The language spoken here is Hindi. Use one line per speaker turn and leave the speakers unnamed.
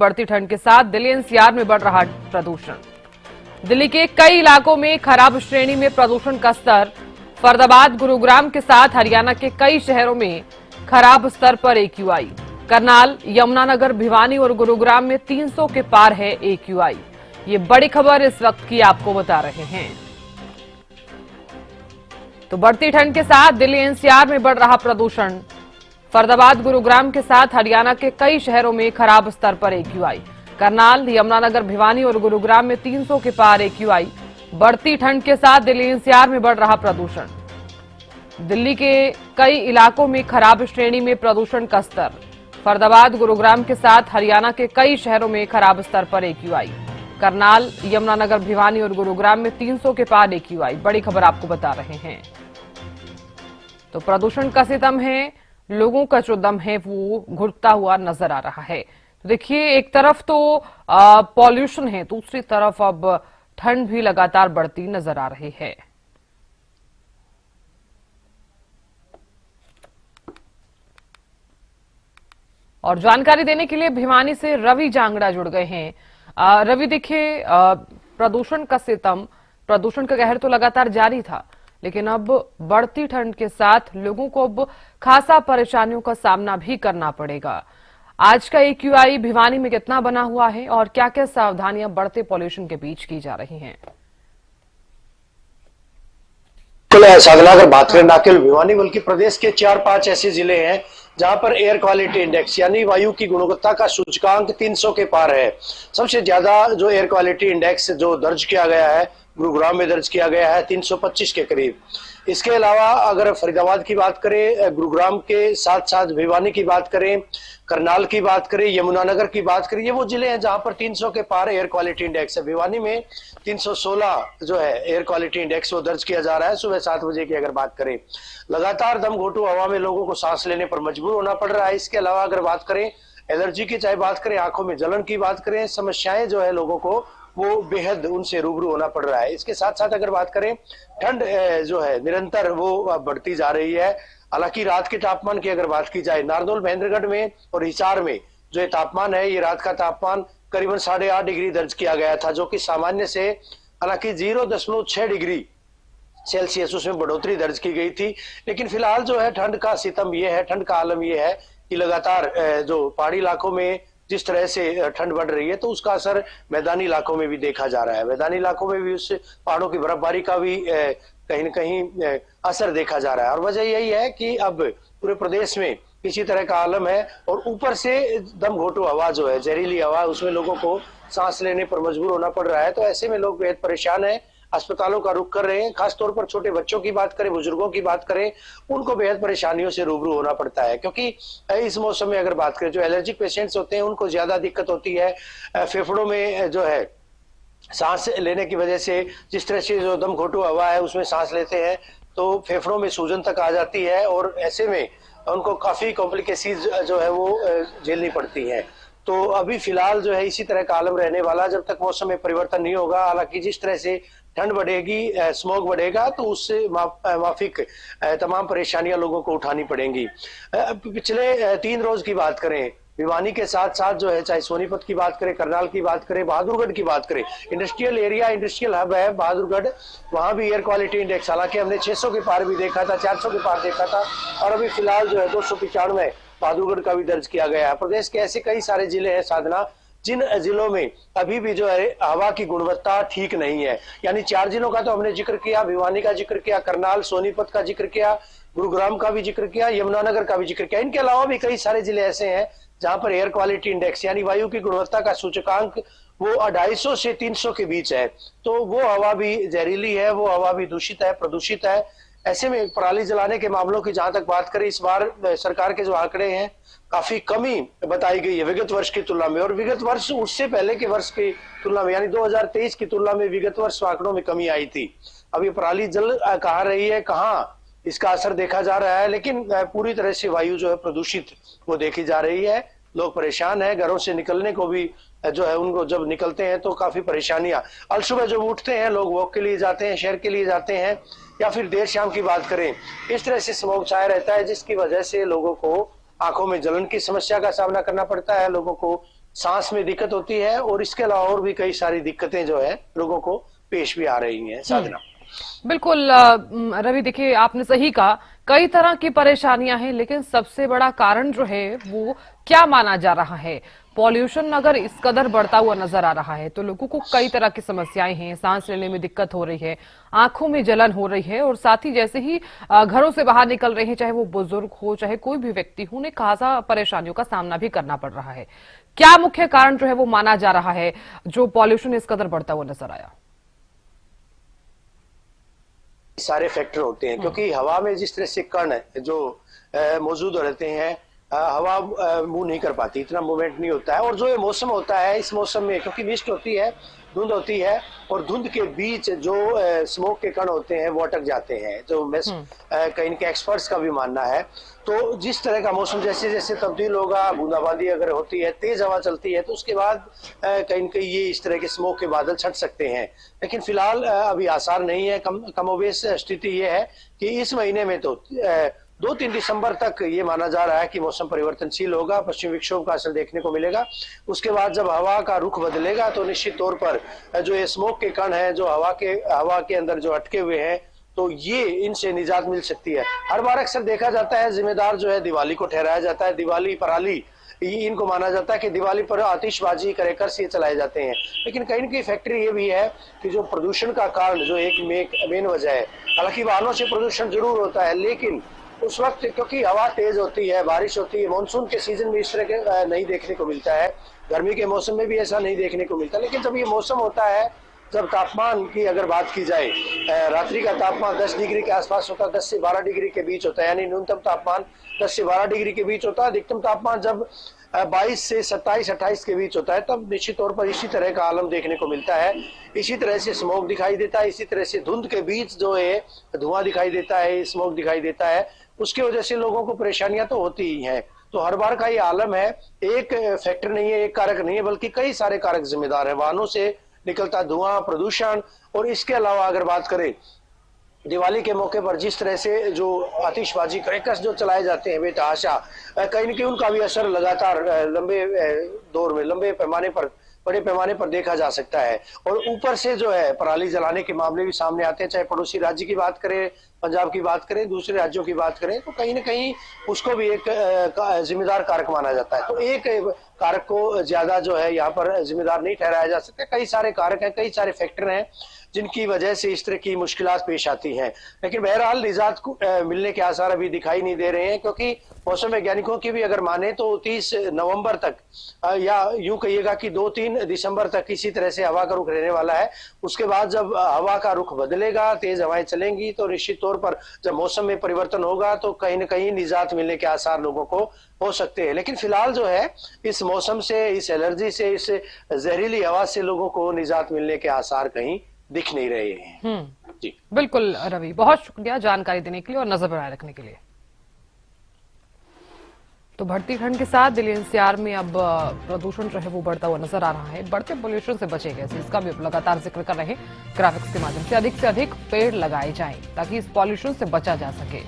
बढ़ती ठंड के साथ दिल्ली एनसीआर में बढ़ रहा प्रदूषण। दिल्ली के कई इलाकों में खराब श्रेणी में प्रदूषण का स्तर। फरीदाबाद, गुरुग्राम के साथ हरियाणा के कई शहरों में खराब स्तर पर एक्यूआई। करनाल, यमुनानगर, भिवानी और गुरुग्राम में 300 के पार है एक्यूआई। ये बड़ी खबर इस वक्त की आपको बता रहे हैं। तो बढ़ती ठंड के साथ दिल्ली एनसीआर में बढ़ रहा प्रदूषण। फरीदाबाद, गुरुग्राम के साथ हरियाणा के कई शहरों में खराब स्तर पर एक्यूआई। करनाल, यमुनानगर, भिवानी और गुरुग्राम में 300 के पार एक्यूआई। बढ़ती ठंड के साथ दिल्ली एनसीआर में बढ़ रहा प्रदूषण। दिल्ली के कई इलाकों में खराब श्रेणी में प्रदूषण का स्तर। फरीदाबाद, गुरुग्राम के साथ हरियाणा के कई शहरों में खराब स्तर पर एक्यूआई। करनाल, यमुनानगर, भिवानी और गुरुग्राम में 300 के पार एक्यूआई। बड़ी खबर आपको बता रहे हैं। तो प्रदूषण का सितम है, लोगों का जो दम है वो घुटता हुआ नजर आ रहा है। तो देखिए, एक तरफ तो पॉल्यूशन है, दूसरी तरफ अब ठंड भी लगातार बढ़ती नजर आ रही है। और जानकारी देने के लिए भिवानी से रवि जांगड़ा जुड़ गए हैं। रवि, देखिए, प्रदूषण का सितम, प्रदूषण का कहर तो लगातार जारी था, लेकिन अब बढ़ती ठंड के साथ लोगों को अब खासा परेशानियों का सामना भी करना पड़ेगा। आज का एक्यूआई भिवानी में कितना बना हुआ है और क्या क्या सावधानियां बढ़ते पॉल्यूशन के बीच की जा रही हैं?
साधना, अगर बात करें ना केवल भिवानी बल्कि प्रदेश के 4-5 ऐसे जिले हैं जहां पर एयर क्वालिटी इंडेक्स यानी वायु की गुणवत्ता का सूचकांक 300 के पार है। सबसे ज्यादा जो एयर क्वालिटी इंडेक्स जो दर्ज किया गया है गुरुग्राम में दर्ज किया गया है 325 के करीब। इसके अलावा अगर फरीदाबाद की बात करें, गुरुग्राम के साथ साथ भिवानी की बात करें, करनाल की बात करें, यमुनानगर की बात करें, ये वो जिले हैं जहां पर 300 के पार एयर क्वालिटी इंडेक्स है। भिवानी में 316 जो है एयर क्वालिटी इंडेक्स वो दर्ज किया जा रहा है सुबह 7 बजे की अगर बात करें। लगातार दम घोटू हवा में लोगों को सांस लेने पर मजबूर होना पड़ रहा है। इसके अलावा अगर बात करें एलर्जी की, चाहे बात करें आंखों में जलन की बात करें, समस्याएं जो है लोगों को वो बेहद उनसे रूबरू होना पड़ रहा है। इसके साथ साथ अगर बात करें ठंड जो है निरंतर वो बढ़ती जा रही है। हालांकि रात के तापमान की अगर बात की जाए, नारनौल, महेंद्रगढ़ में और हिसार में जो तापमान है, ये रात का तापमान करीबन 8.5 डिग्री दर्ज किया गया था, जो कि सामान्य से हालांकि 0.6 डिग्री सेल्सियस उसमें बढ़ोतरी दर्ज की गई थी। लेकिन फिलहाल जो है ठंड का सितम ये है, ठंड का आलम ये है कि लगातार जो पहाड़ी इलाकों में जिस तरह से ठंड बढ़ रही है तो उसका असर मैदानी इलाकों में भी देखा जा रहा है। मैदानी इलाकों में भी उस पहाड़ों की बर्फबारी का भी कहीं न कहीं असर देखा जा रहा है। और वजह यही है कि अब पूरे प्रदेश में किसी तरह का आलम है और ऊपर से दम घोटू हवा जो है, जहरीली हवा, उसमें लोगों को सांस लेने पर मजबूर होना पड़ रहा है। तो ऐसे में लोग बेहद परेशान है, अस्पतालों का रुख कर रहे हैं। खासतौर पर छोटे बच्चों की बात करें, बुजुर्गों की बात करें, उनको बेहद परेशानियों से रूबरू होना पड़ता है, क्योंकि इस मौसम में अगर बात करें जो एलर्जिक पेशेंट्स होते हैं उनको ज्यादा दिक्कत होती है। फेफड़ों में जो है सांस लेने की वजह से, जिस तरह से जो दम घोटू हवा है उसमें सांस लेते हैं तो फेफड़ों में सूजन तक आ जाती है और ऐसे में उनको काफी कॉम्प्लिकेसीज जो है वो झेलनी पड़ती है। तो अभी फिलहाल जो है इसी तरह का आलम रहने वाला जब तक मौसम में परिवर्तन नहीं होगा। हालांकि जिस तरह से ठंड बढ़ेगी, स्मॉग बढ़ेगा, तो उससे माफिक तमाम परेशानियां लोगों को उठानी पड़ेंगी। पिछले 3 रोज की बात करें, भिवानी के साथ साथ जो है चाहे सोनीपत की बात करें, करनाल की बात करें, बहादुरगढ़ की बात ककरें, इंडस्ट्रियल एरिया, इंडस्ट्रियल हब है बहादुरगढ़, वहां भी एयर क्वालिटी इंडेक्स हालांकि हमने 600 के पार भी देखा था, 400 के पार देखा था और अभी फिलहाल जो है 295 बहादुरगढ़ का भी दर्ज किया गया है। प्रदेश के ऐसे कई सारे जिले हैं साधना, जिन जिलों में अभी भी जो है हवा की गुणवत्ता ठीक नहीं है। यानी 4 जिलों का तो हमने जिक्र किया, भिवानी का जिक्र किया, करनाल, सोनीपत का जिक्र किया, गुरुग्राम का भी जिक्र किया, यमुनानगर का भी जिक्र किया। इनके अलावा भी कई सारे जिले ऐसे हैं जहां पर एयर क्वालिटी इंडेक्स यानी वायु की गुणवत्ता का सूचकांक वो 250 से 300 के बीच है। तो वो हवा भी जहरीली है, वो हवा भी दूषित है, प्रदूषित है। ऐसे में पराली जलाने के मामलों की जहां तक बात करें, इस बार सरकार के जो आंकड़े हैं काफी कमी बताई गई है विगत वर्ष की तुलना में, और विगत वर्ष उससे पहले के वर्ष की तुलना में यानी 2023 की तुलना में विगत वर्ष आंकड़ों में कमी आई थी। अब ये पराली जल कहाँ रही है, कहाँ इसका असर देखा जा रहा है, लेकिन पूरी तरह से वायु जो है प्रदूषित वो देखी जा रही है। लोग परेशान है, घरों से निकलने को भी जो है उनको जब निकलते हैं तो काफी परेशानियां, अलसुबह जब उठते हैं लोग वॉक के लिए जाते हैं, शहर के लिए जाते हैं, या फिर देर शाम की बात करें, इस तरह से स्मोक छाया रहता है जिसकी वजह से लोगों को आंखों में जलन की समस्या का सामना करना पड़ता है, लोगों को सांस में दिक्कत होती है, और इसके अलावा और भी कई सारी दिक्कतें जो है लोगों को पेश भी आ रही हैं। साधना।
बिल्कुल रवि, देखिए आपने सही कहा, कई तरह की परेशानियां हैं, लेकिन सबसे बड़ा कारण जो है वो क्या माना जा रहा है? पॉल्यूशन अगर इस कदर बढ़ता हुआ नजर आ रहा है तो लोगों को कई तरह की समस्याएं हैं, सांस लेने में दिक्कत हो रही है, आंखों में जलन हो रही है, और साथ ही जैसे ही घरों से बाहर निकल रहे हैं, चाहे वो बुजुर्ग हो चाहे कोई भी व्यक्ति हो, उन्हें खासा परेशानियों का सामना भी करना पड़ रहा है। क्या मुख्य कारण जो है वो माना जा रहा है जो पॉल्यूशन इस कदर बढ़ता हुआ नजर आया?
सारे फैक्टर होते हैं, क्योंकि हवा में जिस तरह से कण जो मौजूद रहते हैं, हवा मूव नहीं कर पाती, इतना मूवमेंट नहीं होता है। और जो ये मौसम होता है, इस मौसम में क्योंकि मिस्ट होती है, धुंध होती है, और धुंध के बीच जो स्मोक के कण होते हैं वो अटक जाते हैं, जो कहीं के एक्सपर्ट्स का भी मानना है। तो जिस तरह का मौसम जैसे जैसे तब्दील होगा, बूंदाबांदी अगर होती है, तेज हवा चलती है, तो उसके बाद कहीं कहीं ये इस तरह के स्मोक के बादल छट सकते हैं। लेकिन फिलहाल अभी आसार नहीं है। कमोबेश स्थिति ये है कि इस महीने में तो 2-3 दिसंबर तक ये माना जा रहा है कि मौसम परिवर्तनशील होगा, पश्चिमी विक्षोभ का असर देखने को मिलेगा। उसके बाद जब हवा का रुख बदलेगा तो निश्चित तौर पर जो ये स्मोक के कण हैं, जो हवा के अंदर जो अटके हुए हैं, तो ये इनसे निजात मिल सकती है। हर बार अक्सर देखा जाता है, जिम्मेदार जो है दिवाली को ठहराया जाता है, दिवाली पराली इनको माना जाता है कि दिवाली पर आतिशबाजी क्रैकर्स ये चलाए जाते हैं। लेकिन कहीं न कहीं फैक्ट्री ये भी है कि जो प्रदूषण का कारण जो एक मेन वजह है, हालांकि वाहनों से प्रदूषण जरूर होता है, लेकिन उस वक्त क्योंकि हवा तेज होती है, बारिश होती है, मानसून के सीजन में इस तरह के नहीं देखने को मिलता है, गर्मी के मौसम में भी ऐसा नहीं देखने को मिलता। लेकिन जब ये मौसम होता है, जब तापमान की अगर बात की जाए, रात्रि का तापमान 10 डिग्री के आसपास होता है, 10 से 12 डिग्री के बीच होता है, यानी न्यूनतम तापमान 10 से 12 डिग्री के बीच होता है, अधिकतम तापमान जब 22 से 27-28 के बीच होता है, तब निश्चित तौर पर इसी तरह का आलम देखने को मिलता है। इसी तरह से स्मोक दिखाई देता है, इसी तरह से धुंध के बीच जो है धुआं दिखाई देता है, स्मोक दिखाई देता है। उसकी वजह से लोगों को परेशानियां तो होती ही हैं। तो हर बार का ये आलम है, एक फैक्टर नहीं है, एक कारक नहीं है, बल्कि कई सारे कारक जिम्मेदार है। वाहनों से निकलता धुआं, प्रदूषण, और इसके अलावा अगर बात करें दिवाली के मौके पर जिस तरह से जो आतिशबाजी क्रैकर्स जो चलाए जाते हैं बेतहाशा, कहीं न कहीं उनका भी असर लगातार लंबे दौर में, लंबे पैमाने पर, बड़े पैमाने पर देखा जा सकता है। और ऊपर से जो है पराली जलाने के मामले भी सामने आते हैं, चाहे पड़ोसी राज्य की बात करें, पंजाब की बात करें, दूसरे राज्यों की बात करें, तो कहीं न कहीं उसको भी एक जिम्मेदार कारक माना जाता है। तो एक कारक को ज्यादा जो है यहाँ पर जिम्मेदार नहीं ठहराया जा सकता। कई सारे कारक हैं, कई सारे फैक्टर हैं जिनकी वजह से इस तरह की मुश्किलात पेश आती हैं। लेकिन बहरहाल निजात को मिलने के आसार अभी दिखाई नहीं दे रहे हैं, क्योंकि मौसम वैज्ञानिकों की भी अगर माने तो 30 नवंबर तक, या यूं कहिएगा कि 2-3 दिसंबर तक इसी तरह से हवा का रुख रहने वाला है। उसके बाद जब हवा का रुख बदलेगा, तेज हवाएं चलेंगी, तो निश्चित तौर पर जब मौसम में परिवर्तन होगा तो कहीं न कहीं निजात मिलने के आसार लोगों को हो सकते हैं। लेकिन फिलहाल जो है इस मौसम से, इस एलर्जी से, इस जहरीली हवा से लोगों को निजात मिलने के आसार कहीं दिख नहीं रहे हैं। जी
बिल्कुल रवि, बहुत शुक्रिया जानकारी देने के लिए और नजर बनाए रखने के लिए। तो बढ़ती ठंड के साथ दिल्ली एनसीआर में अब प्रदूषण जो है वो बढ़ता हुआ नजर आ रहा है। बढ़ते पोल्यूशन से बचे कैसे, इसका भी लगातार जिक्र कर रहे हैं। ग्राफिक्स के माध्यम से अधिक पेड़ लगाए जाएं ताकि इस पॉल्यूशन से बचा जा सके।